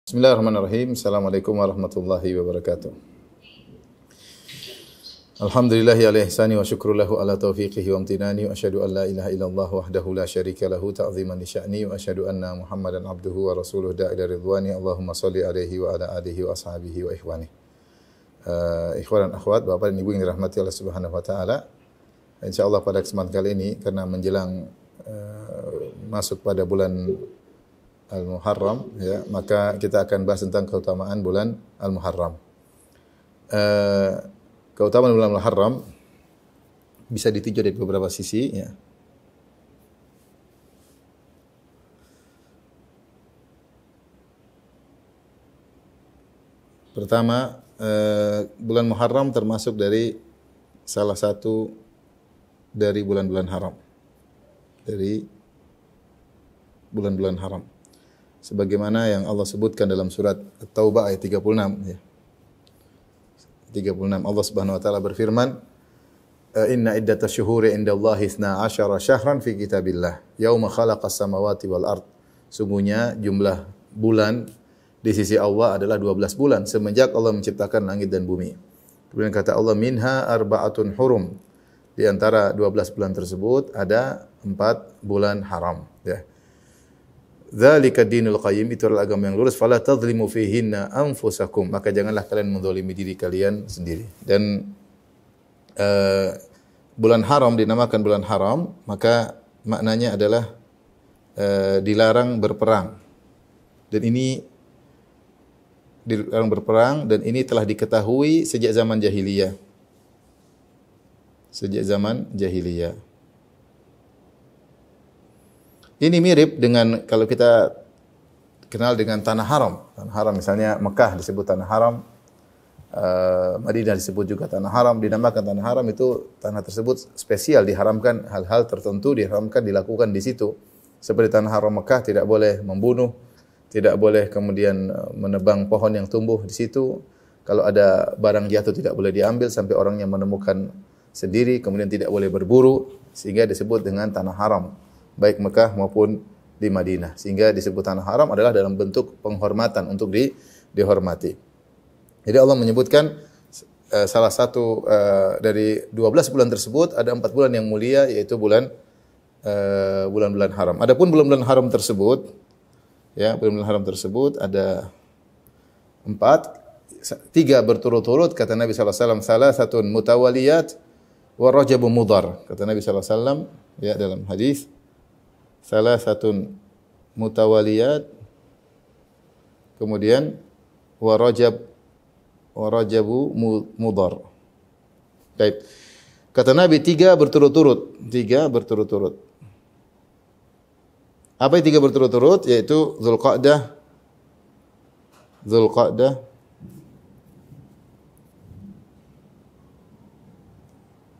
Bismillahirrahmanirrahim. Assalamualaikum warahmatullahi wabarakatuh. Alhamdulillahi ala ihsani wa syukru lahu ala taufiqihi wa amtinani wa asyhadu an la ilaha illallah wahdahu la syarika lahu ta'ziman li sya'ni wa asyhadu anna Muhammadan abduhu wa rasuluhu da'ila ridwani. Allahumma shalli alaihi wa ala alihi wa ashabihi wa ikhwani. Ikhwan dan akhwat, Bapak dan Ibu yang dirahmati Allah Subhanahu wa taala. Insyaallah pada kesempatan kali ini karena menjelang masuk pada bulan Al-Muharram, ya, maka kita akan bahas tentang keutamaan bulan Al-Muharram. Keutamaan bulan Al-Muharram bisa ditinjau dari beberapa sisi, ya. Pertama, bulan Muharram termasuk dari salah satu dari bulan-bulan haram. Dari bulan-bulan haram. Sebagaimana yang Allah sebutkan dalam surat At-Taubah ayat 36, ya. 36 Allah Subhanahu wa taala berfirman, "Inna iddatash syuhuri indallahi 12 syahran fi kitabillah, yauma khalaqas samawati wal ard." Sungguhnya jumlah bulan di sisi Allah adalah 12 bulan semenjak Allah menciptakan langit dan bumi. Kemudian kata Allah, "Minha arba'atun hurum." Di antara 12 bulan tersebut ada 4 bulan haram, ya. Dzalika dinul qayyim, itu adalah agama yang lurus, fala tadzlimu fihinna anfusakum, maka janganlah kalian menzalimi diri kalian sendiri. Dan bulan haram dinamakan bulan haram, maka maknanya adalah dilarang berperang. Dan ini dilarang berperang dan ini telah diketahui sejak zaman jahiliyah. Sejak zaman jahiliyah. Ini mirip dengan kalau kita kenal dengan tanah haram. Tanah haram misalnya Mekah disebut tanah haram, Madinah disebut juga tanah haram. Dinamakan tanah haram itu tanah tersebut spesial, diharamkan hal-hal tertentu, diharamkan dilakukan di situ. Seperti tanah haram Mekah tidak boleh membunuh, tidak boleh kemudian menebang pohon yang tumbuh di situ. Kalau ada barang jatuh tidak boleh diambil sampai orangnya menemukan sendiri, kemudian tidak boleh berburu, sehingga disebut dengan tanah haram. Baik Mekah maupun di Madinah. Sehingga disebut tanah haram adalah dalam bentuk penghormatan untuk dihormati. Jadi Allah menyebutkan salah satu dari 12 bulan tersebut ada 4 bulan yang mulia, yaitu bulan-bulan haram. Adapun bulan-bulan haram tersebut, ya, bulan-bulan haram tersebut ada 4, 3 berturut-turut kata Nabi sallallahu alaihi wasallam, salasatun mutawaliyat wa rajabun mudhar. Kata Nabi sallallahu alaihi wasallam, ya, dalam hadis, salasatun mutawaliyat, kemudian wa rajabu mudhar. Baik. Kata Nabi 3 berturut-turut, 3 berturut-turut. Apa yang 3 berturut-turut? Yaitu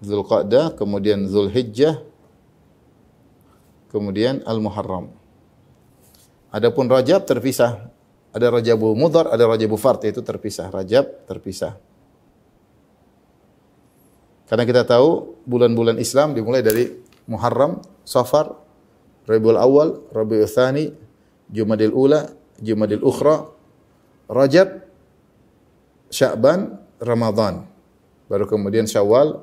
Zulqa'dah, kemudian Zulhijjah, kemudian Al-Muharram. Adapun Rajab terpisah. Ada Rajabu Mudhar, ada Rajabu Fard, itu terpisah. Rajab terpisah. Karena kita tahu bulan-bulan Islam dimulai dari Muharram, Safar, Rabiul Awal, Rabiul Tsani, Jumadil Ula, Jumadil Ukhra, Rajab, Sya'ban, Ramadan. Baru kemudian Syawal,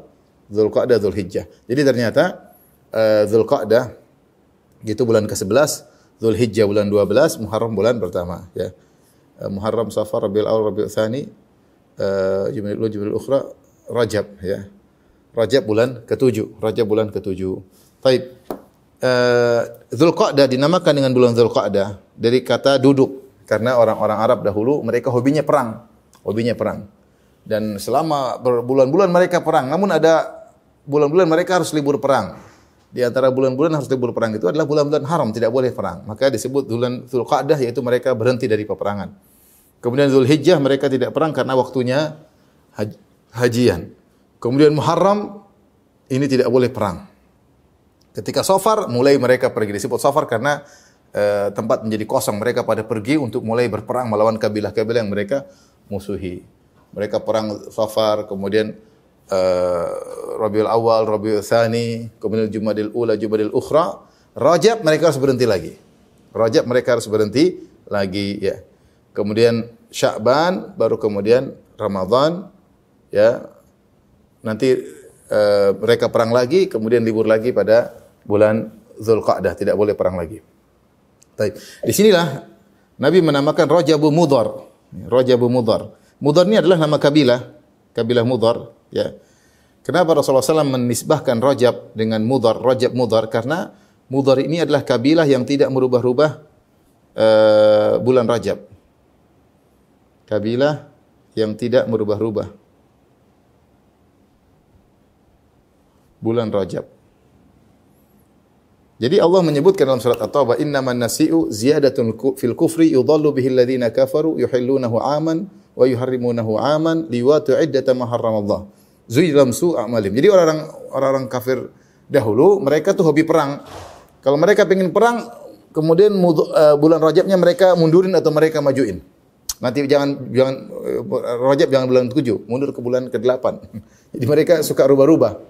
Zulqa'dah, Zulhijjah. Jadi ternyata Zulqa'dah itu bulan ke-11, Zulhijjah bulan 12, Muharram bulan pertama, ya. Muharram, Safar, Rabiul Awal, Rabiul Tsani, Jumadil Ula, Jumadil Ukhra, Rajab, ya. Rajab bulan ke-7, Rajab bulan ke-7. Baik. Zulqa'dah dinamakan dengan bulan Zulqa'dah dari kata duduk, karena orang-orang Arab dahulu mereka hobinya perang. Dan selama berbulan-bulan mereka perang, namun ada bulan-bulan mereka harus libur perang. Di antara bulan-bulan harus libur perang itu adalah bulan-bulan haram, tidak boleh perang. Maka disebut bulan Zulqa'dah, yaitu mereka berhenti dari peperangan. Kemudian Zulhijjah mereka tidak perang karena waktunya hajian. Kemudian Muharram ini tidak boleh perang. Ketika Safar mulai mereka pergi, disebut Safar karena tempat menjadi kosong, mereka pada pergi untuk mulai berperang melawan kabilah-kabilah yang mereka musuhi. Mereka perang Safar, kemudian Rabiul Awal, Rabiul Tsani, kemudian Jumadil Ula, Jumadil Ukhra, Rajab mereka harus berhenti lagi. Rajab mereka harus berhenti lagi, ya. kemudian Sya'ban, baru kemudian Ramadan, ya. Nanti mereka perang lagi, kemudian libur lagi pada bulan Dzulqa'dah, tidak boleh perang lagi. Baik. Di sinilah Nabi menamakan Rajabu Mudhar. Rajabu Mudhar. Mudhar ini adalah nama kabilah Mudhar, ya. Kenapa Rasulullah SAW menisbahkan Rajab dengan Mudhar, Rajab Mudhar? Karena Mudhar ini adalah kabilah yang tidak merubah-rubah bulan Rajab. Kabilah yang tidak merubah-rubah bulan Rajab. Jadi Allah menyebutkan dalam surat At-Taubah, innaman nasi'u ziyadatun fil kufri yudhallu bihi alladhina kafaru yuhillunahu 'aman wa yuharrimunahu 'aman liwatu 'iddata ma harramallah. Zuilam su'amalim. Jadi orang-orang kafir dahulu mereka tuh hobi perang. Kalau mereka ingin perang, kemudian bulan Rajabnya mereka mundurin atau mereka majuin. Nanti jangan Rajab jangan bulan 7, mundur ke bulan ke-8. Jadi mereka suka rubah-rubah.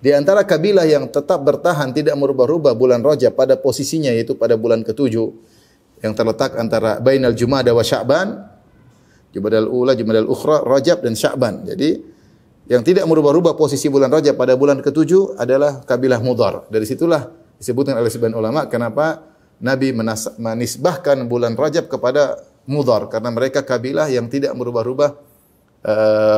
Di antara kabilah yang tetap bertahan tidak merubah-rubah bulan Rajab pada posisinya, yaitu pada bulan ke-7 yang terletak antara bainal Jumada wa Sya'ban, Jumadal Ula, Jumadal Ukhra, Rajab dan Sya'ban. Jadi yang tidak merubah-rubah posisi bulan Rajab pada bulan ke-7 adalah kabilah Mudhar. Dari situlah disebutkan oleh sebagian ulama kenapa Nabi menisbahkan bulan Rajab kepada Mudhar, karena mereka kabilah yang tidak merubah-rubah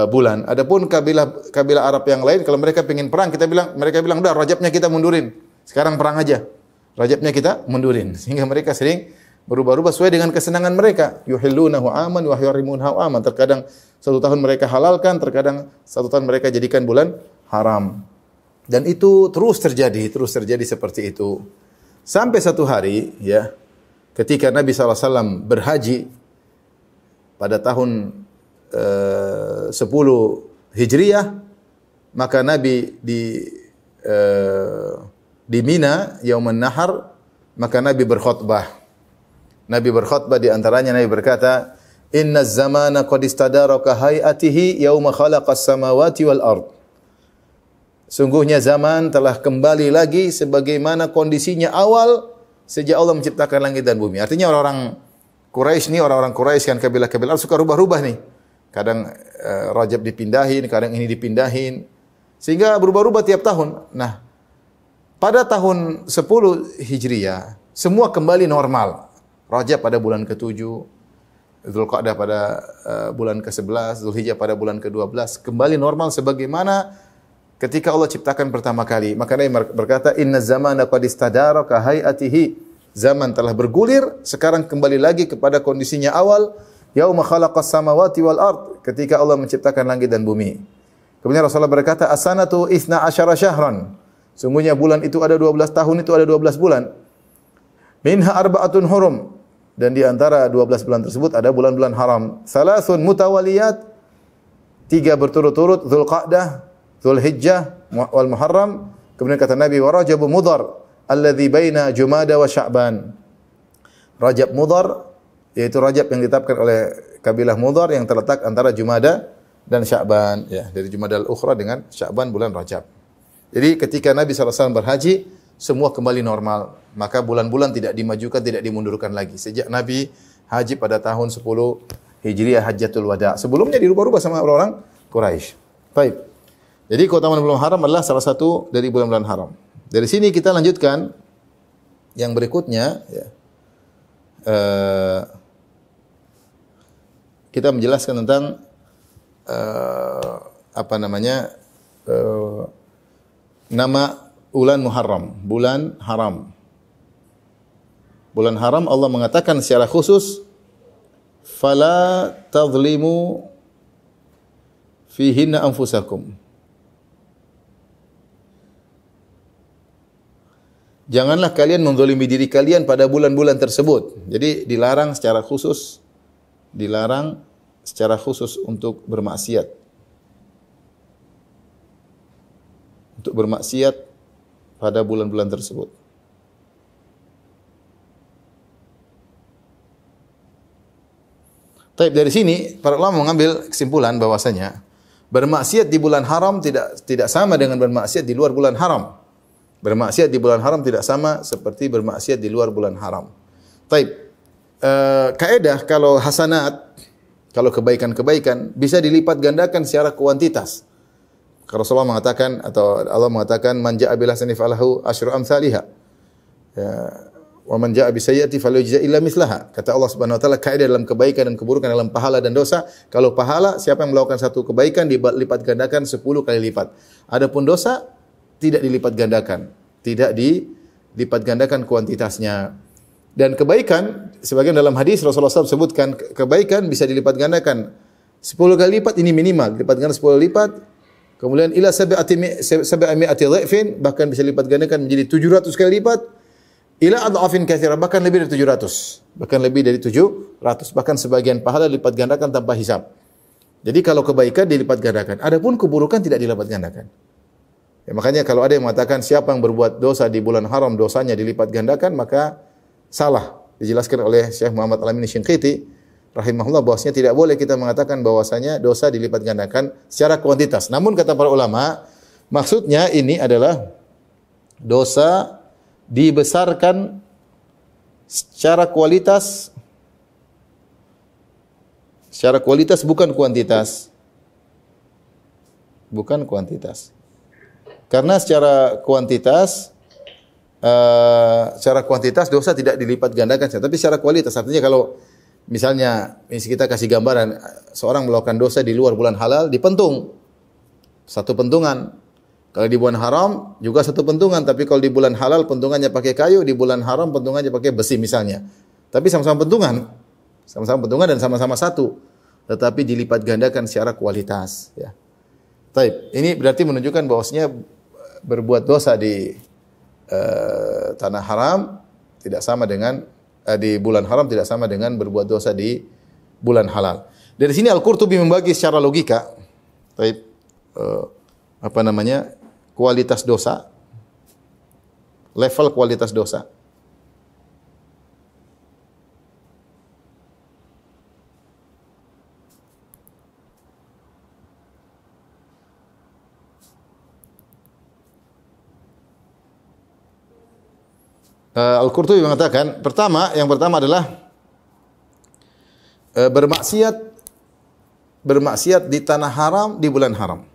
bulan. Adapun kabilah Arab yang lain, kalau mereka ingin perang, mereka bilang, udah Rajabnya kita mundurin, sekarang perang aja. Rajabnya kita mundurin, sehingga mereka sering berubah-ubah sesuai dengan kesenangan mereka. Yuhillunahu aman wa yuharrimunahu aman. Terkadang satu tahun mereka halalkan, terkadang satu tahun mereka jadikan bulan haram. Dan itu terus terjadi seperti itu. Sampai satu hari, ya, ketika Nabi SAW berhaji pada tahun 10 Hijriyah, maka Nabi di Mina Yaumun Nahar, maka Nabi berkhutbah. Nabi berkhutbah, di antaranya Nabi berkata, "Inna zamana qad istadara ka hayatihi yauma khalaqas samawati wal ard." Sungguhnya zaman telah kembali lagi sebagaimana kondisinya awal sejak Allah menciptakan langit dan bumi. Artinya orang-orang Quraisy kan kabilah-kabilah suka rubah-rubah nih. Kadang Rajab dipindahin, kadang ini dipindahin, sehingga berubah-ubah tiap tahun. Nah, pada tahun 10 Hijriyah, semua kembali normal. Rajab pada bulan ke-7, Dzulqa'dah pada bulan ke-11, Dzulhijjah pada bulan ke-12, kembali normal sebagaimana ketika Allah ciptakan pertama kali. Maka Nabi berkata, "Inna zamana qad istadara ka hayatihi." Zaman telah bergulir, sekarang kembali lagi kepada kondisinya awal. Yauma khalaqas samawati wal ard, ketika Allah menciptakan langit dan bumi. Kemudian Rasulullah berkata, "As-sanatu 12 syahran." Sungguhnya bulan itu ada 12 tahun, itu ada 12 bulan. Minha arba'atun hurum, dan di antara 12 bulan tersebut ada bulan-bulan haram. Salasun mutawaliyat, 3 berturut-turut, Dzulqa'dah, Dzulhijjah wal Muharram. Kemudian kata Nabi, "Wa Rajabu Mudhar alladzi baina Jumada wa Sya'ban." Rajab Mudhar, yaitu Rajab yang ditetapkan oleh kabilah Mudhar yang terletak antara Jumada dan Sya'ban, ya, dari Jumadal Ukhra dengan Sya'ban bulan Rajab. Jadi ketika Nabi SAW berhaji, semua kembali normal. Maka bulan-bulan tidak dimajukan, tidak dimundurkan lagi. Sejak Nabi haji pada tahun 10 Hijriah Hajjatul Wada. Sebelumnya dirubah-rubah sama orang Quraisy. Baik. Jadi keutamaan bulan haram adalah salah satu dari bulan-bulan haram. Dari sini kita lanjutkan yang berikutnya, ya. Kita menjelaskan tentang nama bulan Muharram, bulan haram. Bulan haram Allah mengatakan secara khusus, "Fala tadhlimu fihinna anfusakum." Janganlah kalian menzalimi diri kalian pada bulan-bulan tersebut. Jadi dilarang secara khusus untuk bermaksiat. Untuk bermaksiat pada bulan-bulan tersebut. Taib, dari sini para ulama mengambil kesimpulan bahwasanya bermaksiat di bulan haram tidak sama dengan bermaksiat di luar bulan haram. Bermaksiat di bulan haram tidak sama seperti bermaksiat di luar bulan haram. Taib. Kaidah kalau hasanat, kalau kebaikan-kebaikan bisa dilipat gandakan secara kuantitas. Kalau Rasulullah mengatakan atau Allah mengatakan man jaa bil hasanati falahu asyru amsalihha. Ya, wa man jaa bis sayyi'ati falyujza illa mislaha. Kata Allah Subhanahu wa taala, kaidah dalam kebaikan dan keburukan, dalam pahala dan dosa, kalau pahala siapa yang melakukan satu kebaikan dilipat gandakan 10 kali lipat. Adapun dosa tidak dilipat gandakan, tidak dilipat gandakan kuantitasnya. Dan kebaikan, sebagian dalam hadis Rasulullah SAW sebutkan kebaikan bisa dilipat gandakan 10 kali lipat, ini minimal, dilipat gandakan 10 lipat. Kemudian ila sab'ami'ati dha'fin, bahkan bisa dilipat gandakan menjadi 700 kali lipat. Ila adhafin katsira, bahkan lebih dari 700. Bahkan lebih dari 700, bahkan sebagian pahala dilipat gandakan tanpa hisab. Jadi kalau kebaikan dilipat gandakan, adapun keburukan tidak dilipat gandakan. Ya, makanya kalau ada yang mengatakan siapa yang berbuat dosa di bulan haram dosanya dilipat gandakan, maka salah. Dijelaskan oleh Syekh Muhammad Al-Amin Syinqiti rahimahullah bahwasanya tidak boleh kita mengatakan bahwasanya dosa dilipat gandakan secara kuantitas. Namun kata para ulama, maksudnya ini adalah dosa dibesarkan secara kualitas, bukan kuantitas. Bukan kuantitas. Karena secara kuantitas dosa tidak dilipat gandakan, tapi secara kualitas. Artinya kalau misalnya kita kasih gambaran seorang melakukan dosa di luar bulan halal dipentung satu pentungan. Kalau di bulan haram juga satu pentungan, tapi kalau di bulan halal pentungannya pakai kayu, di bulan haram pentungannya pakai besi misalnya. Tapi sama-sama pentungan dan sama-sama satu, tetapi dilipat gandakan secara kualitas. Ya. Taib. Ini berarti menunjukkan bahwasanya berbuat dosa di tanah haram tidak sama dengan di bulan haram tidak sama dengan berbuat dosa di bulan halal. Dari sini Al-Qurtubi membagi secara logika, taib, kualitas dosa, level kualitas dosa. Al-Qurtubi mengatakan, yang pertama adalah bermaksiat di tanah haram di bulan haram.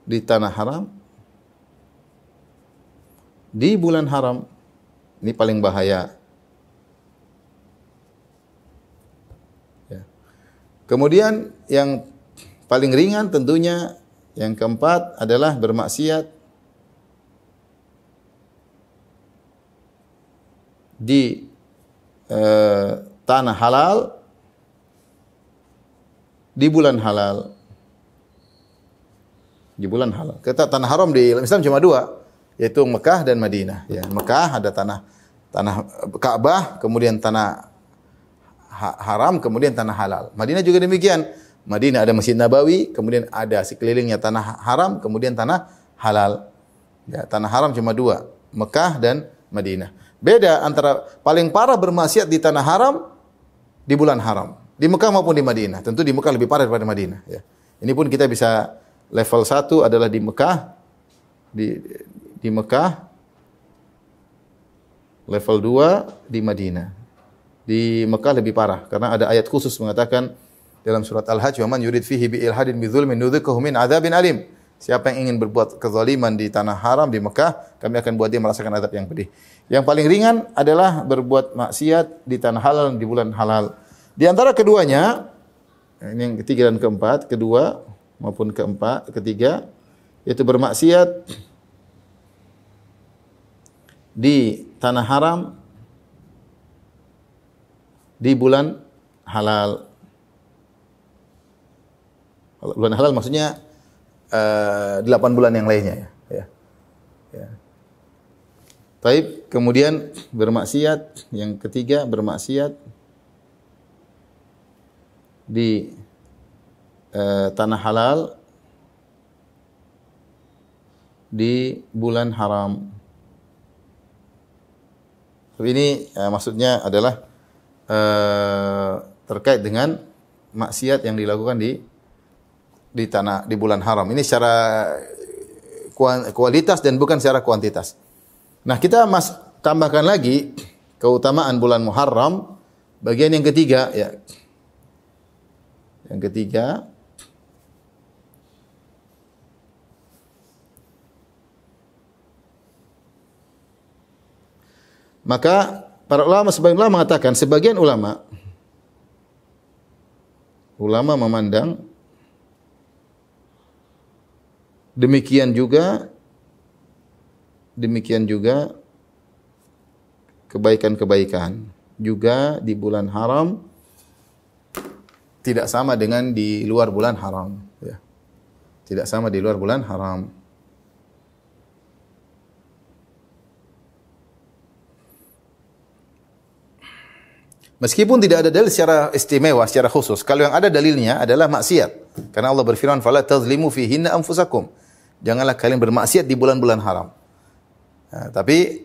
Di tanah haram di bulan haram. Ini paling bahaya. Ya. Kemudian yang paling ringan tentunya yang keempat adalah bermaksiat di tanah halal di bulan halal. Di bulan halal. Kata tanah haram di Islam cuma dua, yaitu Mekah dan Madinah. Ya, Mekah ada tanah Ka'bah, kemudian tanah haram, kemudian tanah halal. Madinah juga demikian. Madinah ada Masjid Nabawi, kemudian ada sekelilingnya tanah haram, kemudian tanah halal. Ya, tanah haram cuma dua, Mekah dan Madinah. Beda antara paling parah bermaksiat di tanah haram di bulan haram, di Mekah maupun di Madinah. Tentu di Mekah lebih parah daripada Madinah. Ya. Ini pun kita bisa level 1 adalah di Mekah, di Mekah. Level 2 di Madinah. Di Mekah lebih parah karena ada ayat khusus mengatakan dalam surat Al-Hajj, "Wa man yurid fihi bi ilhadin bi dzulmin nudzikhu min adzabin alim." Siapa yang ingin berbuat kezaliman di tanah haram di Mekah, kami akan buat dia merasakan azab yang pedih. Yang paling ringan adalah berbuat maksiat di tanah halal di bulan halal. Di antara keduanya, ini yang ketiga dan keempat, kedua maupun ketiga, yaitu bermaksiat di tanah haram di bulan halal. Bulan halal maksudnya 8 bulan yang lainnya ya. Ya. Taib, kemudian bermaksiat, yang ketiga bermaksiat di tanah halal di bulan haram. Ini maksudnya adalah terkait dengan maksiat yang dilakukan di bulan haram. Ini secara kualitas dan bukan secara kuantitas. Nah, tambahkan lagi keutamaan bulan Muharram, bagian yang ketiga ya. Yang ketiga, maka para ulama, sebagian ulama mengatakan, sebagian ulama memandang demikian juga kebaikan-kebaikan juga di bulan haram tidak sama dengan di luar bulan haram, ya. Tidak sama di luar bulan haram. Meskipun tidak ada dalil secara istimewa, secara khusus. Kalau yang ada dalilnya adalah maksiat. Karena Allah berfirman, "Fala tazlimu fihinna anfusakum." Janganlah kalian bermaksiat di bulan-bulan haram. Nah, tapi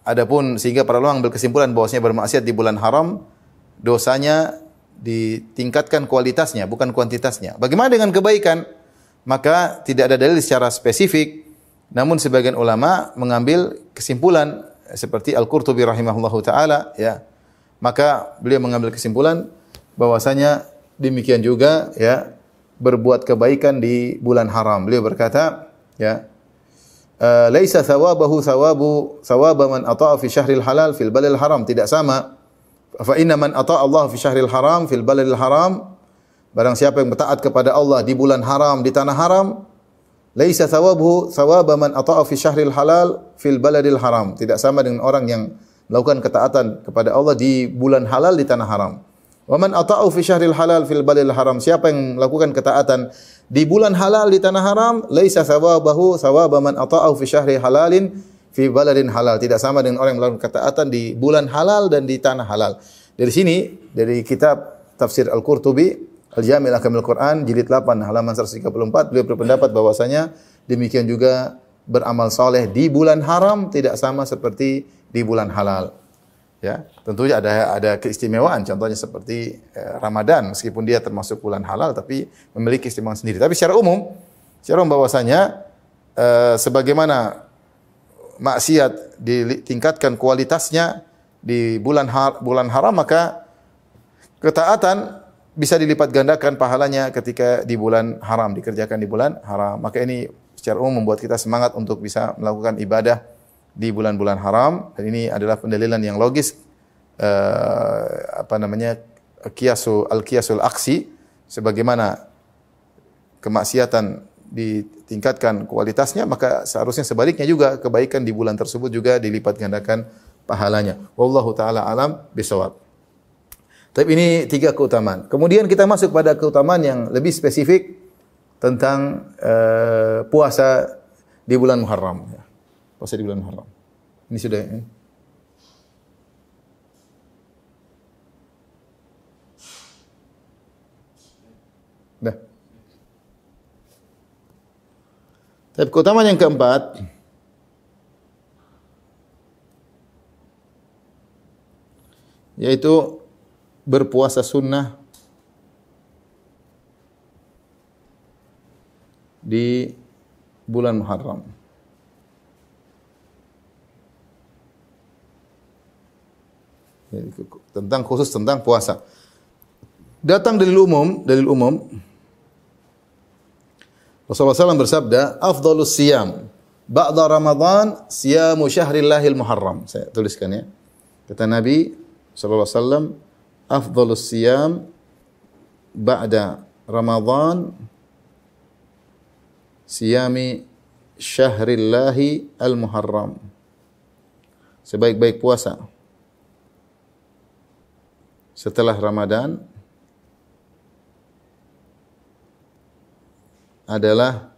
adapun sehingga para ulama ambil kesimpulan bahwasanya bermaksiat di bulan haram dosanya ditingkatkan kualitasnya, bukan kuantitasnya. Bagaimana dengan kebaikan? Maka tidak ada dalil secara spesifik. Namun sebagian ulama mengambil kesimpulan seperti Al-Qurtubi rahimahullahu taala, ya. Maka beliau mengambil kesimpulan bahwasanya demikian juga ya berbuat kebaikan di bulan haram. Beliau berkata, ya, laisa thawabahu thawaba man ata'a fi syahril halal fil baladil haram, tidak sama. Fa inna man ata'a Allah fi syahril haram fil baladil haram, barang siapa yang bertaat kepada Allah di bulan haram, di tanah haram, laisa thawabuhu thawaba man ata'a fi syahril halal fil baladil haram, tidak sama dengan orang yang melakukan ketaatan kepada Allah di bulan halal di tanah haram. Wa man ata'u fi syahril halal fil baladil haram, siapa yang melakukan ketaatan di bulan halal di tanah haram, laisa thawabahu thawaba man ata'u fi syahri halalin fi baladin halal, tidak sama dengan orang yang melakukan ketaatan di bulan halal dan di tanah halal. Dari sini, dari kitab Tafsir Al-Qurtubi, Al-Jami' Al-Ahkamil Quran, jilid 8 halaman 134, beliau berpendapat bahwasanya demikian juga beramal saleh di bulan haram tidak sama seperti di bulan halal. Ya, tentunya ada keistimewaan, contohnya seperti Ramadan, meskipun dia termasuk bulan halal tapi memiliki keistimewaan sendiri. Tapi secara umum bahwasanya sebagaimana maksiat ditingkatkan kualitasnya di bulan haram, maka ketaatan bisa dilipat gandakan pahalanya ketika di bulan haram, dikerjakan di bulan haram. Maka ini secara umum membuat kita semangat untuk bisa melakukan ibadah di bulan-bulan haram, dan ini adalah pendalilan yang logis, al-qiyasul aksi, sebagaimana kemaksiatan ditingkatkan kualitasnya, maka seharusnya sebaliknya juga kebaikan di bulan tersebut juga dilipat gandakan pahalanya. Wallahu taala alam bisawab. Tapi ini 3 keutamaan. Kemudian kita masuk pada keutamaan yang lebih spesifik tentang puasa di bulan Muharram. Puasa di bulan Muharram. Ini sudah ya? Dah. Tapi keutamaan yang keempat, yaitu berpuasa sunnah di bulan Muharram. Khusus tentang puasa. Datang dalil umum Rasulullah SAW bersabda, afdhalus siyam ba'da Ramadan siyamu syahrillahil Muharram. Saya tuliskan ya. Kata Nabi sallallahu alaihi wasallam, afdhalus siyam ba'da Ramadan siyami syahrillahi al-Muharram. Sebaik-baik puasa setelah Ramadan adalah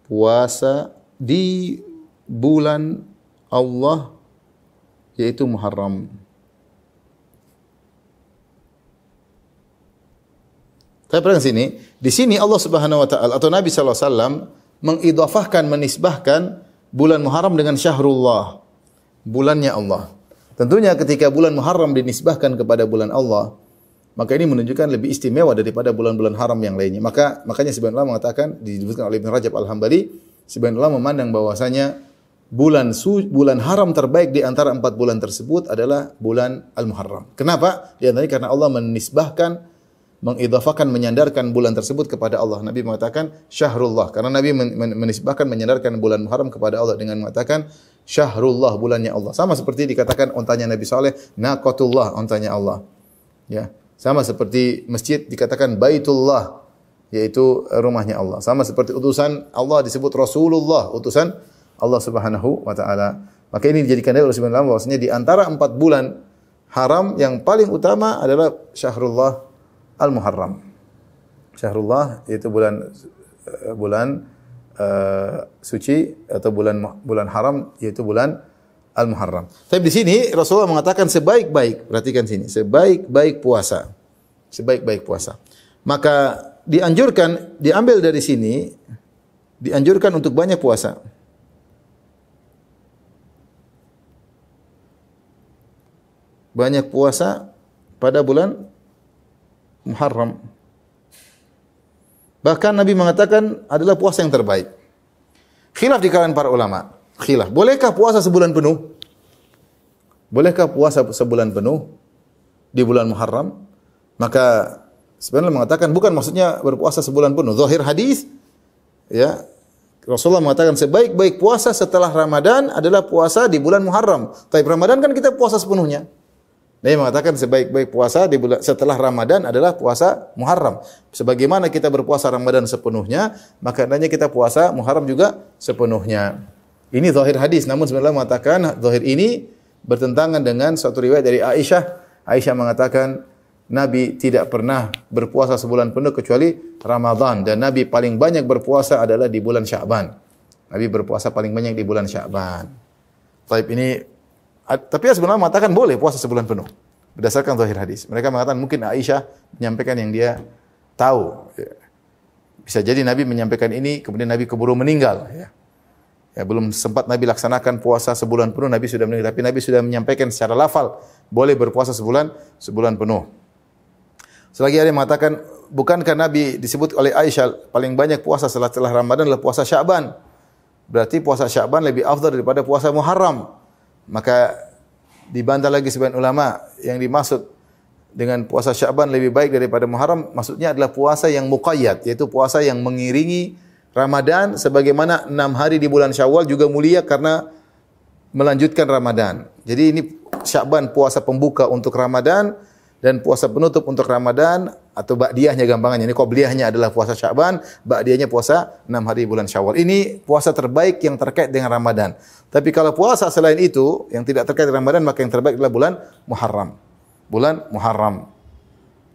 puasa di bulan Allah, yaitu Muharram. Tapi perhatikan sini, di sini Allah Subhanahu wa taala atau Nabi sallallahu alaihi wasallam mengidhafahkan, menisbahkan bulan Muharram dengan syahrullah, bulannya Allah. Tentunya ketika bulan Muharram dinisbahkan kepada bulan Allah, maka ini menunjukkan lebih istimewa daripada bulan-bulan haram yang lainnya. Makanya sebagian ulama mengatakan, disebutkan oleh Ibnu Rajab Al-Hambali, sebagian ulama memandang bahwasanya bulan haram terbaik di antara 4 bulan tersebut adalah bulan Al-Muharram. Kenapa? Di antaranya karena Allah menisbahkan, mengidhafakan, menyandarkan bulan tersebut kepada Allah. Nabi mengatakan syahrullah. Karena Nabi menisbahkan, menyandarkan bulan Muharram kepada Allah dengan mengatakan syahrullah, bulannya Allah. Sama seperti dikatakan ontanya Nabi Saleh, naqatullah, ontanya Allah. Ya. Sama seperti masjid dikatakan baitullah, yaitu rumahnya Allah. Sama seperti utusan Allah disebut Rasulullah, utusan Allah Subhanahu wa taala. Maka ini dijadikan dalil oleh Rasulullah bahwasanya di antara 4 bulan haram yang paling utama adalah Syahrullah Al-Muharram. Syahrullah yaitu bulan suci atau bulan haram yaitu bulan Al-Muharram. Tapi di sini Rasulullah mengatakan sebaik-baik, perhatikan sini, sebaik-baik puasa. Sebaik-baik puasa. Maka dianjurkan, diambil dari sini, dianjurkan untuk banyak puasa. Banyak puasa pada bulan Muharram. Bahkan Nabi mengatakan adalah puasa yang terbaik. Khilaf di kalangan para ulama. Khilaf. Bolehkah puasa sebulan penuh? Bolehkah puasa sebulan penuh di bulan Muharram? Maka sebenarnya mengatakan bukan maksudnya berpuasa sebulan penuh. Zahir hadis, ya, Rasulullah mengatakan sebaik-baik puasa setelah Ramadan adalah puasa di bulan Muharram. Tapi Ramadan kan kita puasa sepenuhnya. Nabi mengatakan sebaik-baik puasa di bulan setelah Ramadan adalah puasa Muharram. Sebagaimana kita berpuasa Ramadan sepenuhnya, maka hendaknya kita puasa Muharram juga sepenuhnya. Ini zahir hadis, namun sebenarnya mengatakan zahir ini bertentangan dengan suatu riwayat dari Aisyah. Aisyah mengatakan Nabi tidak pernah berpuasa sebulan penuh kecuali Ramadan, dan Nabi paling banyak berpuasa adalah di bulan Sya'ban. Nabi berpuasa paling banyak di bulan Sya'ban. Tapi sebenarnya mengatakan boleh puasa sebulan penuh berdasarkan zahir hadis. Mereka mengatakan mungkin Aisyah menyampaikan yang dia tahu. Bisa jadi Nabi menyampaikan ini kemudian Nabi keburu meninggal. Ya, belum sempat Nabi laksanakan puasa sebulan penuh, Nabi sudah meninggal. Tapi Nabi sudah menyampaikan secara lafal boleh berpuasa sebulan penuh. Selagi ada yang mengatakan bukankah Nabi disebut oleh Aisyah paling banyak puasa setelah Ramadan adalah puasa Sya'ban. Berarti puasa Sya'ban lebih afdal daripada puasa Muharram. Maka dibantah lagi sebagian ulama yang dimaksud dengan puasa Sya'ban lebih baik daripada Muharram maksudnya adalah puasa yang muqayyad, yaitu puasa yang mengiringi Ramadan, sebagaimana 6 hari di bulan Syawal juga mulia karena melanjutkan Ramadan. Jadi ini Sya'ban puasa pembuka untuk Ramadan dan puasa penutup untuk Ramadan, atau ba'diyahnya gampangannya. Ini qobliyahnya adalah puasa Sya'ban, ba'diyahnya puasa 6 hari bulan Syawal. Ini puasa terbaik yang terkait dengan Ramadan. Tapi kalau puasa selain itu yang tidak terkait dengan Ramadan, maka yang terbaik adalah bulan Muharram. Bulan Muharram.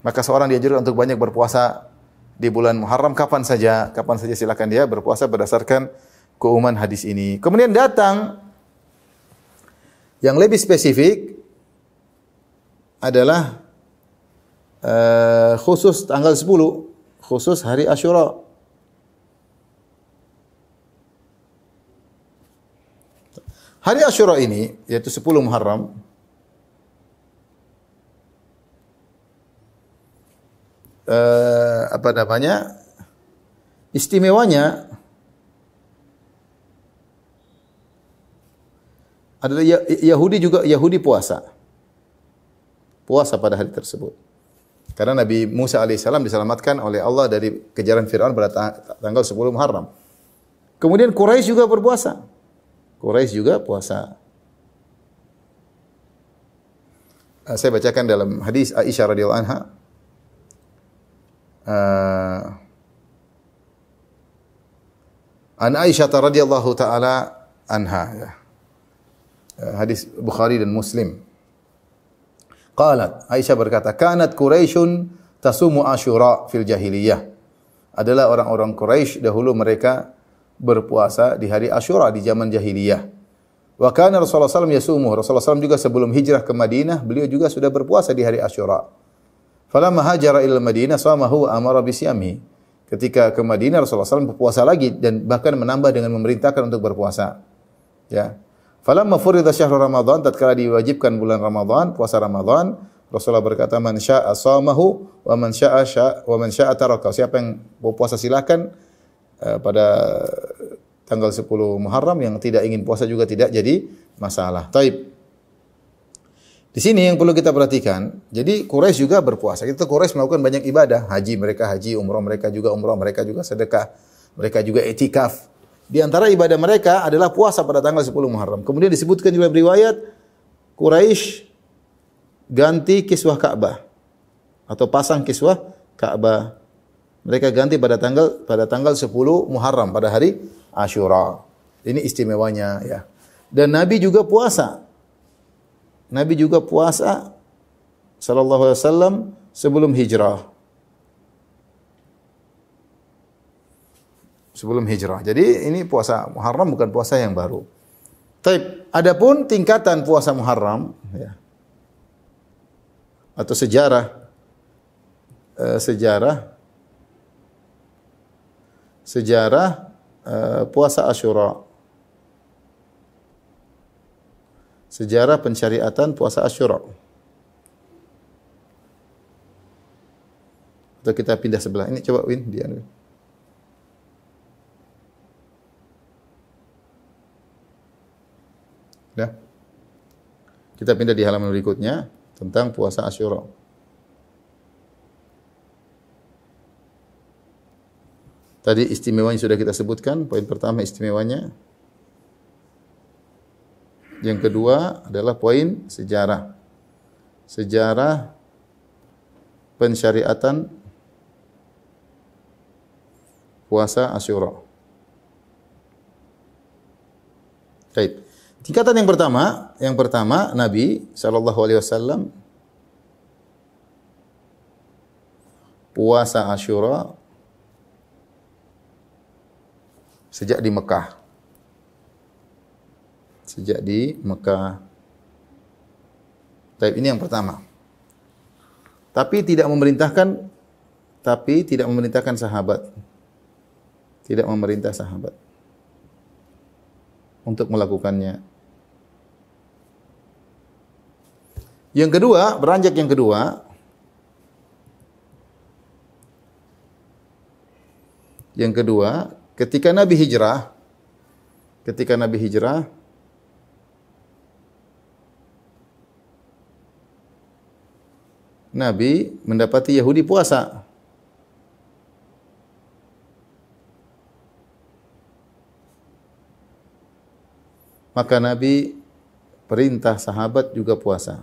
Maka seorang dianjurkan untuk banyak berpuasa di bulan Muharram kapan saja silakan dia berpuasa berdasarkan keumuman hadis ini. Kemudian datang yang lebih spesifik adalah khusus tanggal 10, khusus hari Asyura. Hari Asyura ini yaitu 10 Muharram istimewanya adalah Yahudi puasa pada hari tersebut. Karena Nabi Musa alaihissalam diselamatkan oleh Allah dari kejaran Fir'aun pada tanggal 10 Muharram. Kemudian Quraisy juga berpuasa. Quraisy juga puasa. Saya bacakan dalam hadis Aisyah radhiyallahu anha. An Aisyah radhiyallahu taala anha. Hadis Bukhari dan Muslim. Qalat, Aisyah berkata, kanat Quraisyun tasumu Asyura fil jahiliyah. Adalah orang-orang Quraisy dahulu mereka berpuasa di hari Asyura di zaman jahiliyah. Wa kana Rasulullah SAW yasumu. Rasulullah SAW juga sebelum hijrah ke Madinah, beliau juga sudah berpuasa di hari Asyura. Falamma hajara ila Madinah samahu wa amara bisyami. Ketika ke Madinah Rasulullah SAW berpuasa lagi dan bahkan menambah dengan memerintahkan untuk berpuasa. Ya. Falamma furida syahrul Ramadan, tatkala diwajibkan bulan Ramadan, puasa Ramadan, Rasulullah berkata, man syaa'a shamahu wa man syaa'a taraka. Siapa yang mau puasa silakan pada tanggal 10 Muharram, yang tidak ingin puasa juga tidak jadi masalah. Taib. Di sini yang perlu kita perhatikan, jadi Quraisy juga berpuasa. Kita Quraisy melakukan banyak ibadah, haji mereka haji, umrah mereka juga umrah, mereka juga sedekah, mereka juga i'tikaf. Di antara ibadah mereka adalah puasa pada tanggal 10 Muharram. Kemudian disebutkan juga riwayat Quraisy ganti kiswah Ka'bah atau pasang kiswah Ka'bah. Mereka ganti pada tanggal 10 Muharram, pada hari Asyura. Ini istimewanya ya. Dan Nabi juga puasa. Nabi juga puasa sallallahu alaihi wasallam sebelum hijrah. Sebelum hijrah. Jadi ini puasa Muharram bukan puasa yang baru. Taib. Adapun tingkatan puasa Muharram ya, atau sejarah puasa Asyura. Sejarah pensyariatan puasa Asyura. Atau kita pindah sebelah. Ini coba Win dia. Ya. Kita pindah di halaman berikutnya tentang puasa Asyura. Tadi istimewanya sudah kita sebutkan. Poin pertama istimewanya. Yang kedua adalah poin sejarah. Sejarah pensyariatan puasa Asyura. Baik. Tingkatan yang pertama Nabi sallallahu alaihi wasallam puasa Asyura sejak di Mekah. Sejak di Mekah. Baik, ini yang pertama. Tapi tidak memerintahkan sahabat. Tidak memerintah sahabat untuk melakukannya. Yang kedua, beranjak yang kedua. Yang kedua, ketika Nabi hijrah, Nabi mendapati Yahudi puasa. Maka Nabi perintah sahabat juga puasa.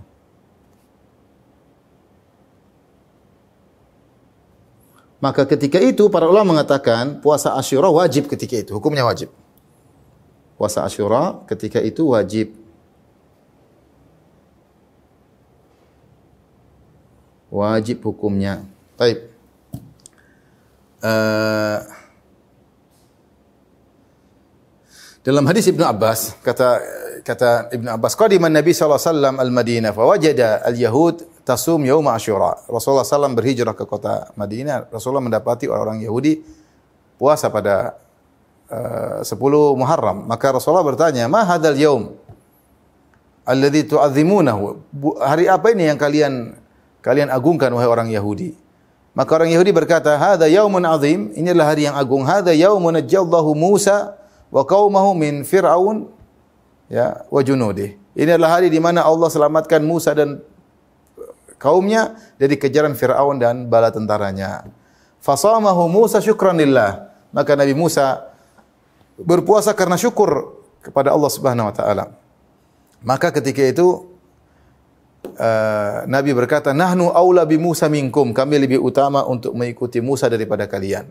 Maka ketika itu para ulama mengatakan puasa Asyura wajib ketika itu, hukumnya wajib. Puasa Asyura ketika itu wajib. Wajib hukumnya. Baik. Dalam hadis Ibnu Abbas, kata Ibnu Abbas, qadiman Nabi sallallahu alaihi wasallam al-Madinah fa wajada al-yahud tasum yaum Asyura. Rasulullah sallallahu berhijrah ke kota Madinah, Rasulullah mendapati orang Yahudi puasa pada 10 Muharram. Maka Rasulullah bertanya, "Ma hadzal yaum alladzi tu'azzimunahu?" Hari apa ini yang kalian agungkan wahai orang Yahudi? Maka orang Yahudi berkata, "Hadza yaumun azim." Ini adalah hari yang agung. "Hadza yaumun najjallahu Musa wa qaumahu min Fir'aun ya wa junudih." Ini adalah hari di mana Allah selamatkan Musa dan kaumnya dari kejaran Fir'aun dan bala tentaranya. Fasamahu Musa syukran lillah. Maka Nabi Musa berpuasa karena syukur kepada Allah Subhanahu wa taala. Maka ketika itu Nabi berkata, "Nahnu aula bi Musa minkum." Kami lebih utama untuk mengikuti Musa daripada kalian.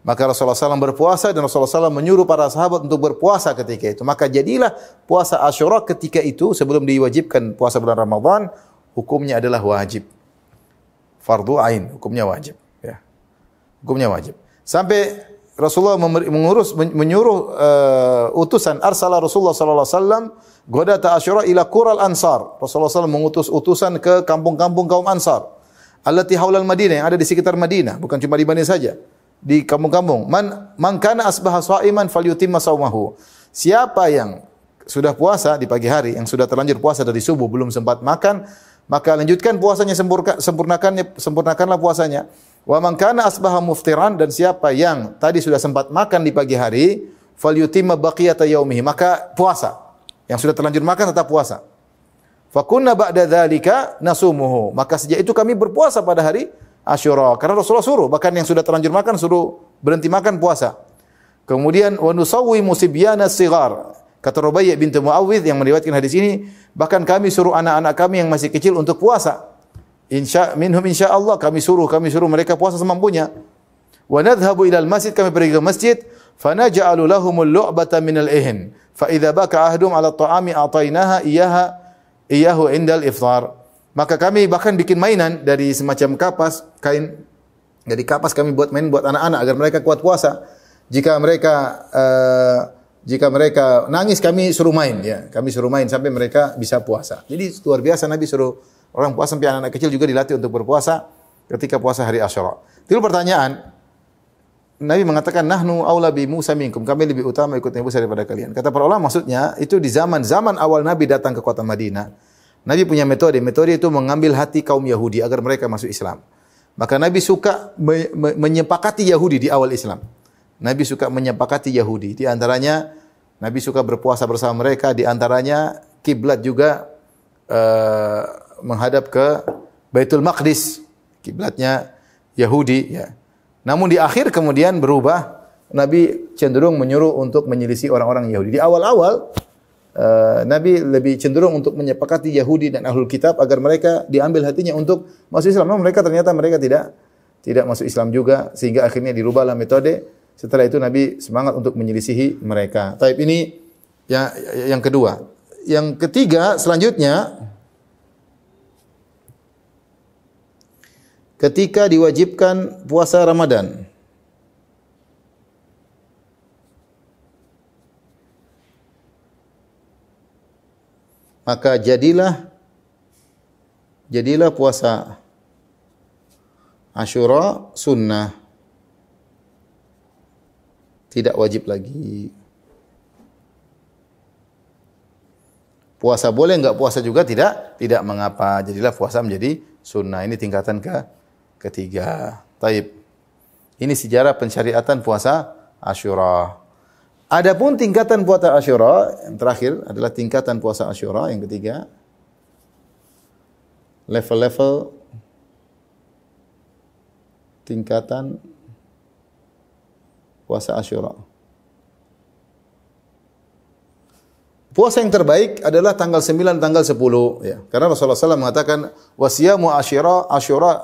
Maka Rasulullah SAW berpuasa dan Rasulullah SAW menyuruh para sahabat untuk berpuasa ketika itu. Maka jadilah puasa Asyura ketika itu sebelum diwajibkan puasa bulan Ramadan, hukumnya adalah wajib. Fardu ain, hukumnya wajib. Ya. Hukumnya wajib. Sampai Rasulullah menyuruh utusan, arsala Rasulullah SAW godata Asyura ila Qural Ansar. Rasulullah SAW mengutus utusan ke kampung-kampung kaum Ansar. Allati haulal Madinah, yang ada di sekitar Madinah, bukan cuma di Madinah saja. Di kampung-kampung. Man kana asbaha shaiman falyutimma saumahu. Siapa yang sudah puasa di pagi hari, yang sudah terlanjur puasa dari subuh belum sempat makan, maka lanjutkan puasanya, sempurnakanlah puasanya. Wa man kana asbaha muftiran, dan siapa yang tadi sudah sempat makan di pagi hari, falyutimma baqiyata yaumihi, maka puasa. Yang sudah terlanjur makan tetap puasa. Fa kunna ba'da dzalika nasumuhu, maka sejak itu kami berpuasa pada hari Asyura. Karena Rasulullah suruh, bahkan yang sudah terlanjur makan suruh berhenti makan puasa. Kemudian wa nusawwi musibyana sighar. Kata Rubaiyah binti Muawwidh yang meriwayatkan hadis ini, bahkan kami suruh anak-anak kami yang masih kecil untuk puasa. Insyaallah kami suruh mereka puasa semampunya. Wa nadhhabu ilal masjid, kami pergi ke masjid, fa naj'alu lahumul lu'bata minal ihn. Fa idza baka ahdum 'ala at-ta'ami a'tainaha iyyahu indal iftar. Maka kami bahkan bikin mainan dari semacam kapas, kain dari kapas kami buat main buat anak-anak agar mereka kuat puasa. Jika mereka nangis kami suruh main, ya. Kami suruh main sampai mereka bisa puasa. Jadi luar biasa Nabi suruh orang puasa, sampai anak-anak kecil juga dilatih untuk berpuasa ketika puasa hari Asyura. Timbul pertanyaan, Nabi mengatakan nahnu aula bi Musa minkum, kami lebih utama ikut Nabi Musa daripada kalian. Kata para ulama maksudnya itu di zaman awal Nabi datang ke kota Madinah. Nabi punya metode itu mengambil hati kaum Yahudi agar mereka masuk Islam. Maka Nabi suka menyepakati Yahudi di awal Islam. Nabi suka menyepakati Yahudi. Di antaranya Nabi suka berpuasa bersama mereka, di antaranya kiblat juga menghadap ke Baitul Maqdis, kiblatnya Yahudi, ya. Namun di akhir kemudian berubah, Nabi cenderung menyuruh untuk menyelisih orang-orang Yahudi. Di awal-awal Nabi lebih cenderung untuk menyepakati Yahudi dan Ahlul Kitab agar mereka diambil hatinya untuk masuk Islam. Namun mereka tidak masuk Islam juga, sehingga akhirnya dirubahlah metode. Setelah itu Nabi semangat untuk menyelisihi mereka. Taib ini yang kedua. Yang ketiga selanjutnya, ketika diwajibkan puasa Ramadan, maka jadilah puasa Asyura sunnah, tidak wajib lagi. Puasa boleh, enggak puasa juga tidak mengapa. Jadilah puasa menjadi sunnah. Ini tingkatan ketiga. Taib. Ini sejarah pensyariatan puasa Asyura. Adapun tingkatan puasa Asyura yang terakhir adalah tingkatan puasa Asyura yang ketiga. Level-level tingkatan puasa Asyura. Puasa yang terbaik adalah tanggal 9, tanggal 10, ya. Karena Rasulullah SAW mengatakan wasiyamu Asyura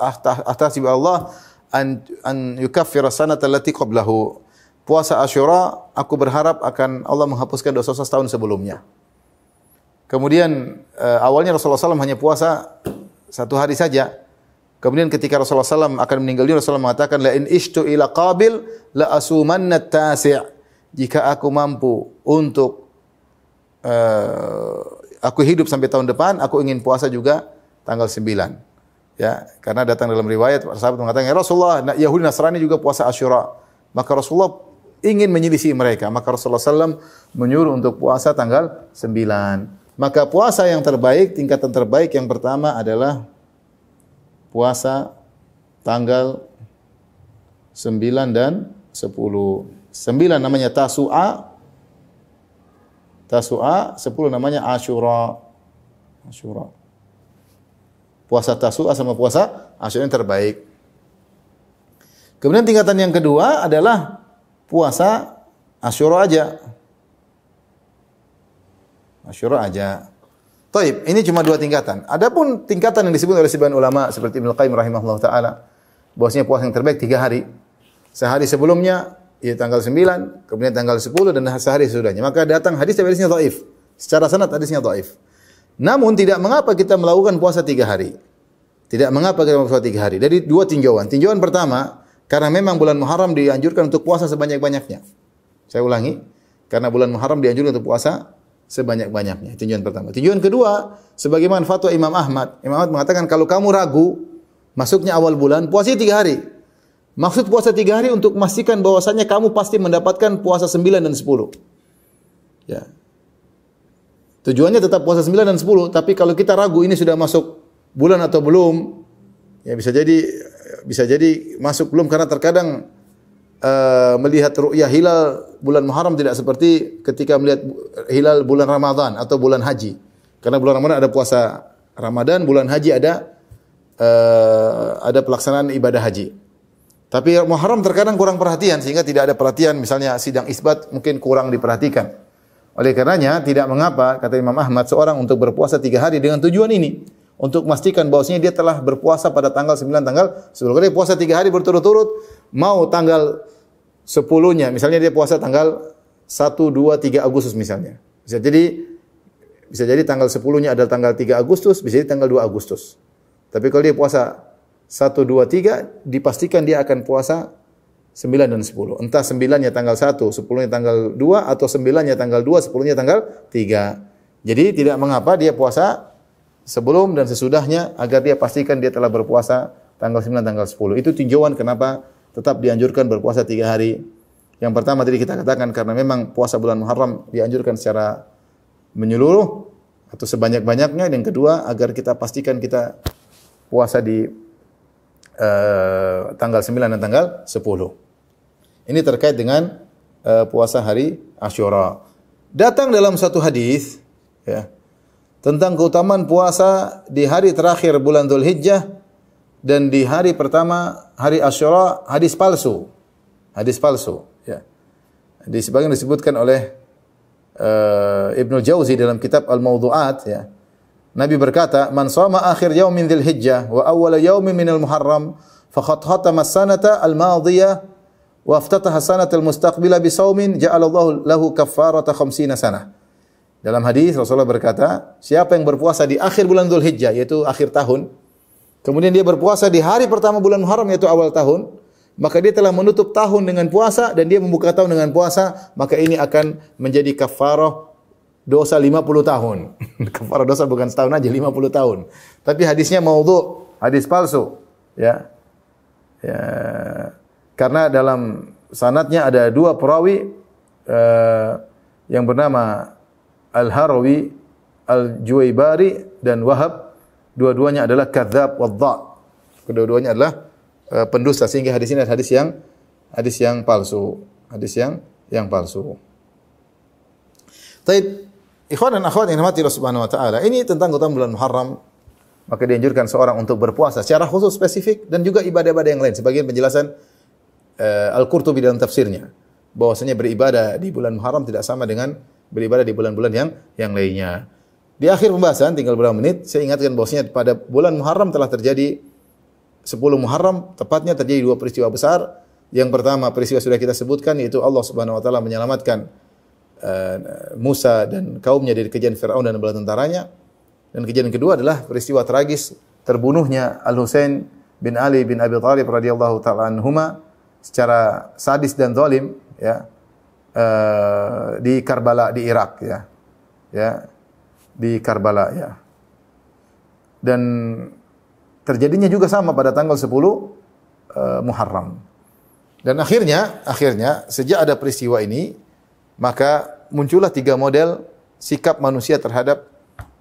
ahtasibu Allah an yukaffira sanata allati qablahu. Puasa Asyura aku berharap akan Allah menghapuskan dosa-dosa tahun sebelumnya. Kemudian awalnya Rasulullah SAW hanya puasa 1 hari saja. Kemudian ketika Rasulullah SAW akan meninggal dunia, Rasulullah mengatakan la in ishtu ila qabil la asumanna at-tasi'. Jika aku mampu untuk aku hidup sampai tahun depan, aku ingin puasa juga tanggal 9. Ya, karena datang dalam riwayat sahabat mengatakan, "Ya Rasulullah, Yahudi Nasrani juga puasa Asyura." Maka Rasulullah ingin menyelisih mereka, maka Rasulullah SAW menyuruh untuk puasa tanggal 9. Maka puasa yang terbaik, tingkatan terbaik yang pertama adalah puasa tanggal 9 dan 10. 9 namanya Tasu'a, 10 namanya Asyura. Puasa Tasu'a sama puasa Asyura yang terbaik. Kemudian tingkatan yang kedua adalah puasa Asyura aja. Taib, ini cuma 2 tingkatan. Adapun tingkatan yang disebut oleh sebagian ulama seperti Ibnu Qayyim rahimahullah taala, bahwasanya puasa yang terbaik 3 hari. Sehari sebelumnya, ya tanggal 9, kemudian tanggal 10 dan sehari sesudahnya. Maka datang hadis yang hadisnya dhaif. Secara sanad hadisnya dhaif. Namun tidak mengapa kita melakukan puasa 3 hari. Tidak mengapa kita puasa 3 hari. Dari 2 tinjauan. Tinjauan pertama, karena memang bulan Muharram dianjurkan untuk puasa sebanyak-banyaknya. Saya ulangi, karena bulan Muharram dianjurkan untuk puasa sebanyak-banyaknya. Tinjauan pertama. Tinjauan kedua, sebagaimana fatwa Imam Ahmad. Imam Ahmad mengatakan kalau kamu ragu masuknya awal bulan, puasanya 3 hari. Maksud puasa 3 hari untuk memastikan bahwasanya kamu pasti mendapatkan puasa 9 dan 10. Ya. Tujuannya tetap puasa 9 dan 10, tapi kalau kita ragu ini sudah masuk bulan atau belum, ya bisa jadi masuk belum, karena terkadang melihat ru'yah hilal bulan Muharram tidak seperti ketika melihat hilal bulan Ramadan atau bulan haji. Karena bulan Ramadan ada puasa Ramadan, bulan haji ada pelaksanaan ibadah haji. Tapi Muharram terkadang kurang perhatian sehingga tidak ada perhatian, misalnya sidang isbat mungkin kurang diperhatikan. Oleh karenanya tidak mengapa kata Imam Ahmad seorang untuk berpuasa 3 hari dengan tujuan ini untuk memastikan bahwasanya dia telah berpuasa pada tanggal 9 tanggal 10. Kalau dia puasa 3 hari berturut-turut, mau tanggal 10-nya, misalnya dia puasa tanggal 1, 2, 3 Agustus misalnya. Bisa jadi tanggal 10-nya adalah tanggal 3 Agustus, bisa jadi tanggal 2 Agustus. Tapi kalau dia puasa 1, 2, 3, dipastikan dia akan puasa 9 dan 10. Entah 9-nya tanggal 1, 10-nya tanggal 2, atau 9-nya tanggal 2, 10-nya tanggal 3. Jadi tidak mengapa dia puasa sebelum dan sesudahnya agar dia pastikan dia telah berpuasa tanggal 9, tanggal 10. Itu tinjauan kenapa tetap dianjurkan berpuasa 3 hari. Yang pertama tadi kita katakan karena memang puasa bulan Muharram dianjurkan secara menyeluruh atau sebanyak-banyaknya. Yang kedua agar kita pastikan kita puasa di tanggal 9 dan tanggal 10. Ini terkait dengan puasa hari Asyura. Datang dalam satu hadis ya, tentang keutamaan puasa di hari terakhir bulan Dzulhijjah dan di hari pertama hari Asyura, hadis palsu. Hadis palsu ya. Di sebagian disebutkan oleh Ibnu Jauzi dalam kitab Al-Mawdu'at ya. Nabi berkata, "Man shama akhir yaumin Dzulhijjah wa awwal yaumin minal Muharram faqad khatama as-sanata al-madiyah wa aftataha as-sanata al-mustaqbilah bi shaumin ja'alallahu lahu kaffarata 50 sanah." Dalam hadis Rasulullah berkata, siapa yang berpuasa di akhir bulan Dzulhijjah yaitu akhir tahun, kemudian dia berpuasa di hari pertama bulan Muharram yaitu awal tahun, maka dia telah menutup tahun dengan puasa dan dia membuka tahun dengan puasa, maka ini akan menjadi kafarah dosa 50 tahun. Kafarah dosa bukan setahun aja, 50 tahun. Tapi hadisnya maudhu', hadis palsu, ya. Ya. Karena dalam sanadnya ada 2 perawi yang bernama Al-Harawi, Al-Juwaybari dan Wahab. Dua-duanya adalah kadzdzab wadh-dha'. Kedua-duanya adalah pendusta, sehingga hadis ini adalah hadis yang palsu, hadis yang palsu. Baik, ikhwan dan akhwat yang dirahmati Allah Subhanahu wa taala, ini tentang keutamaan bulan Muharram. Maka dianjurkan seorang untuk berpuasa secara khusus spesifik dan juga ibadah-ibadah yang lain. Sebagian penjelasan Al-Qurtubi dalam tafsirnya bahwasanya beribadah di bulan Muharram tidak sama dengan beribadah di bulan-bulan yang lainnya. Di akhir pembahasan tinggal beberapa menit, saya ingatkan bahwasanya pada bulan Muharram telah terjadi 10 Muharram, tepatnya terjadi 2 peristiwa besar. Yang pertama peristiwa sudah kita sebutkan, yaitu Allah Subhanahu wa taala menyelamatkan Musa dan kaumnya dari kejaran Firaun dan bala tentaranya. Dan kejadian kedua adalah peristiwa tragis terbunuhnya Al-Husain bin Ali bin Abi Thalib radhiyallahu taala anhuma secara sadis dan zalim ya, di Karbala di Irak ya. Ya, di Karbala ya. Dan terjadinya juga sama pada tanggal 10 Muharram. Dan akhirnya sejak ada peristiwa ini, maka muncullah 3 model sikap manusia terhadap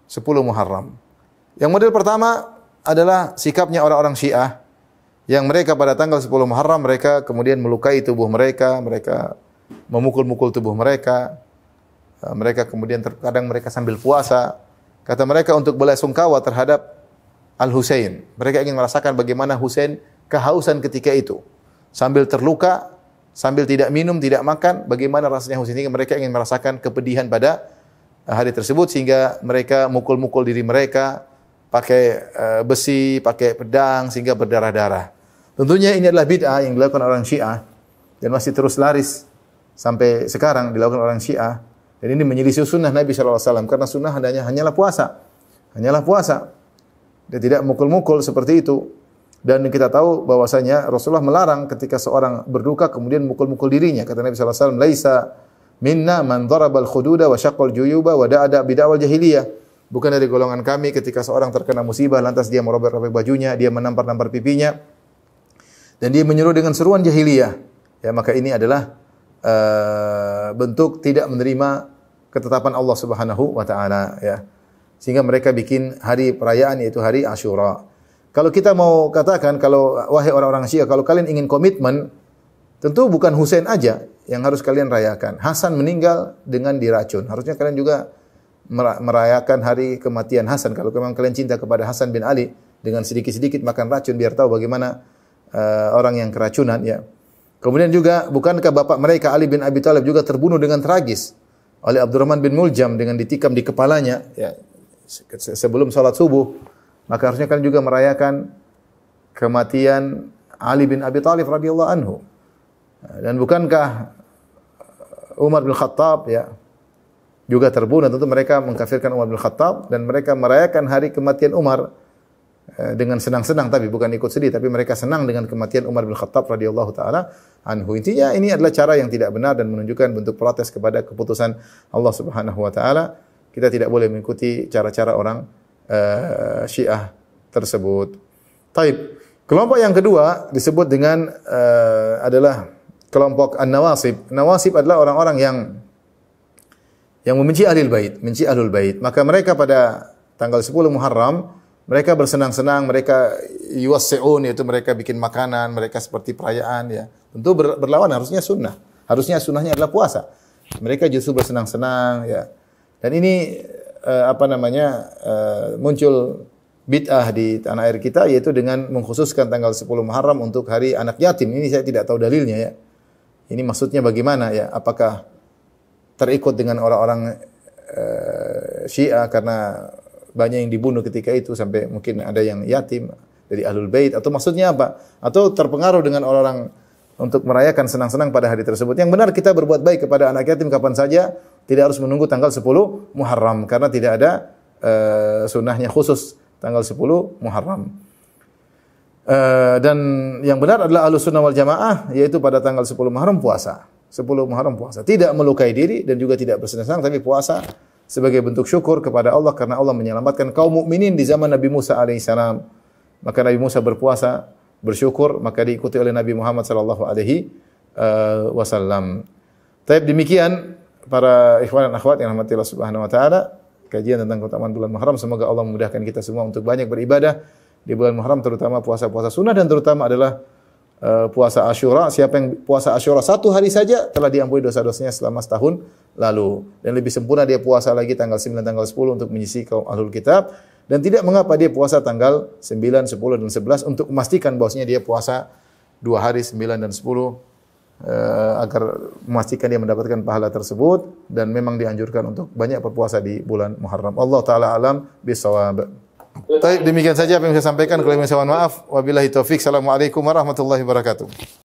10 Muharram. Yang model pertama adalah sikapnya orang-orang Syiah, yang mereka pada tanggal 10 Muharram mereka kemudian melukai tubuh mereka, mereka memukul-mukul tubuh mereka, mereka kemudian terkadang mereka sambil puasa. Kata mereka untuk belasungkawa terhadap Al-Husain. Mereka ingin merasakan bagaimana Husain kehausan ketika itu. Sambil terluka, sambil tidak minum, tidak makan, bagaimana rasanya Husain. Mereka ingin merasakan kepedihan pada hari tersebut, sehingga mereka mukul-mukul diri mereka pakai besi, pakai pedang, sehingga berdarah-darah. Tentunya ini adalah bid'ah yang dilakukan orang Syiah dan masih terus laris sampai sekarang dilakukan orang Syiah. Dan ini menyelisih sunnah Nabi SAW, karena sunnah hanyalah puasa. Hanyalah puasa. Dia tidak mukul-mukul seperti itu. Dan kita tahu bahwasanya Rasulullah melarang ketika seorang berduka kemudian mukul-mukul dirinya. Kata Nabi SAW, "Laisa minna man darabal khududa wa syaqqal juyuba wa da'ada bid'awal jahiliyah." Bukan dari golongan kami ketika seorang terkena musibah lantas dia merobek-robek bajunya, dia menampar-nampar pipinya dan dia menyuruh dengan seruan jahiliyah. Ya, maka ini adalah bentuk tidak menerima ketetapan Allah Subhanahu wa taala ya. Sehingga mereka bikin hari perayaan yaitu hari Asyura. Kalau kita mau katakan, kalau wahai orang-orang Syiah, kalau kalian ingin komitmen Tentu bukan Husain aja yang harus kalian rayakan. Hasan meninggal dengan diracun. Harusnya kalian juga merayakan hari kematian Hasan. Kalau memang kalian cinta kepada Hasan bin Ali, dengan sedikit-sedikit makan racun biar tahu bagaimana orang yang keracunan ya. Kemudian juga bukankah bapak mereka Ali bin Abi Thalib juga terbunuh dengan tragis oleh Abdurrahman bin Muljam dengan ditikam di kepalanya ya sebelum salat subuh. Maka harusnya kalian juga merayakan kematian Ali bin Abi Thalib radhiyallahu anhu. Dan bukankah Umar bin Khattab ya juga terbunuh, tentu mereka mengkafirkan Umar bin Khattab dan mereka merayakan hari kematian Umar dengan senang-senang, tapi bukan ikut sedih, tapi mereka senang dengan kematian Umar bin Khattab radhiyallahu taala anhu. Intinya ini adalah cara yang tidak benar dan menunjukkan bentuk protes kepada keputusan Allah Subhanahu wa taala. Kita tidak boleh mengikuti cara-cara orang Syiah tersebut. Taib. Kelompok yang kedua disebut dengan adalah kelompok An-Nawasib. Nawasib adalah orang-orang yang membenci Ahlul Bait, membenci Ahlul Bait. Maka mereka pada tanggal 10 Muharram mereka bersenang-senang, mereka yuwassi'un, yaitu mereka bikin makanan, mereka seperti perayaan ya. Tentu berlawan harusnya sunnah. Harusnya sunnahnya adalah puasa. Mereka justru bersenang-senang ya. Dan ini muncul bid'ah di tanah air kita, yaitu dengan mengkhususkan tanggal 10 Muharram untuk hari anak yatim. Ini saya tidak tahu dalilnya ya. Ini maksudnya bagaimana ya? Apakah terikut dengan orang-orang Syiah karena banyak yang dibunuh ketika itu sampai mungkin ada yang yatim dari Ahlul Bait, atau maksudnya apa? Atau terpengaruh dengan orang untuk merayakan senang-senang pada hari tersebut. Yang benar kita berbuat baik kepada anak yatim kapan saja, tidak harus menunggu tanggal 10 Muharram karena tidak ada sunnahnya khusus tanggal 10 Muharram. Dan yang benar adalah Ahlussunnah wal Jamaah, yaitu pada tanggal 10 Muharram puasa. 10 Muharram puasa. Tidak melukai diri dan juga tidak bersenang-senang, tapi puasa sebagai bentuk syukur kepada Allah karena Allah menyelamatkan kaum mukminin di zaman Nabi Musa alaihissalam. Maka Nabi Musa berpuasa, bersyukur, maka diikuti oleh Nabi Muhammad sallallahu alaihi wasallam. Baik, demikian para ikhwan dan akhwat yang rahmati Allah Subhanahu wa taala, kajian tentang keutamaan bulan Muharram. Semoga Allah memudahkan kita semua untuk banyak beribadah di bulan Muharram, terutama puasa-puasa sunnah, dan terutama adalah puasa Asyura. Siapa yang puasa Asyura satu hari saja telah diampuni dosa-dosanya selama setahun lalu. Dan lebih sempurna dia puasa lagi tanggal 9, tanggal 10 untuk menyisi kaum Ahlul Kitab. Dan tidak mengapa dia puasa tanggal 9, 10, dan 11 untuk memastikan bahwasanya dia puasa 2 hari 9 dan 10 agar memastikan dia mendapatkan pahala tersebut. Dan memang dianjurkan untuk banyak berpuasa di bulan Muharram. Allah Ta'ala alam bisawab. Baik, demikian saja apa yang saya sampaikan. Kalau saya mohon maaf. Wabillahi taufik. Assalamualaikum warahmatullahi wabarakatuh.